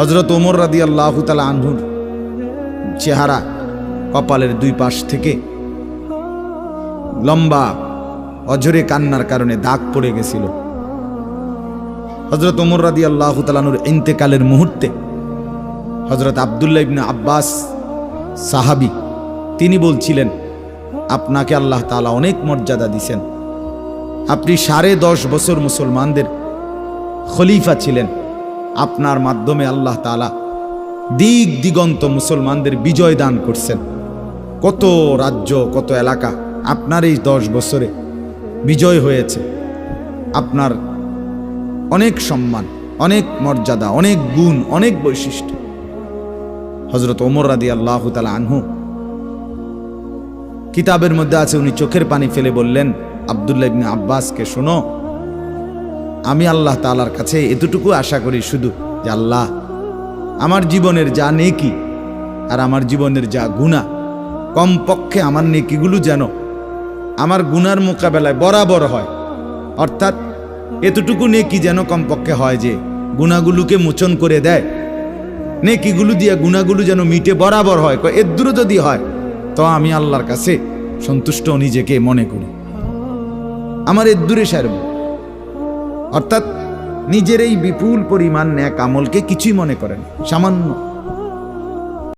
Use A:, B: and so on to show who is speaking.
A: হযরত ওমর রাদিয়াল্লাহু তাআলা আনহুর চেহারা কপালের দুই পাশ থেকে লম্বা অঝরে কান্নার কারণে দাগ পড়ে গেছিল। হযরত ওমর রাদিয়াল্লাহু তাআলা আনহুর ইন্তেকালের মুহূর্তে হযরত আব্দুল্লাহ ইবনে আব্বাস সাহাবী তিনি বলছিলেন, আপনাকে আল্লাহ তাআলা অনেক মর্যাদা দিয়েছেন, আপনি 10.5 বছর মুসলমানদের খলিফা ছিলেন, আপনার মাধ্যমে আল্লাহ তাআলা দিক দিগন্ত মুসলমানদের বিজয় দান করছেন। কত রাজ্য কত এলাকা আপনার এই 10 বছরে বিজয় হয়েছে। আপনার অনেক সম্মান, অনেক মর্যাদা, অনেক গুণ, অনেক বৈশিষ্ট্য। হযরত ওমর রাদিয়াল্লাহু তাআলা আনহু কিতাবের মধ্যে আছে, উনি চোখের পানি ফেলে বললেন আব্দুল্লাহ ইবনে আব্বাসকে, শোনো, আমি আল্লাহ তাআলার কাছে এতটুকু আশা করি শুধু যে আল্লাহ আমার জীবনের যা নেকি আর আমার জীবনের যা গুনাহ, কমপক্ষে আমার নেকিগুলো যেন আমার গুনার মোকাবেলায় বরাবর হয়। অর্থাৎ এতটুকু নেকি যেন কমপক্ষে হয় যে গুনাহগুলোকে মোচন করে দেয়, নেকিগুলো দিয়ে গুনাহগুলো যেন মিটে বরাবর হয়। এর দূর যদি হয় তো আমি আল্লাহর কাছে সন্তুষ্ট নিজেকে মনে করি, আমার এর দূরে সারব। অর্থাৎ নিজের এই বিপুল পরিমাণ নেক আমলকে কিছুই মনে করেন, সামান্য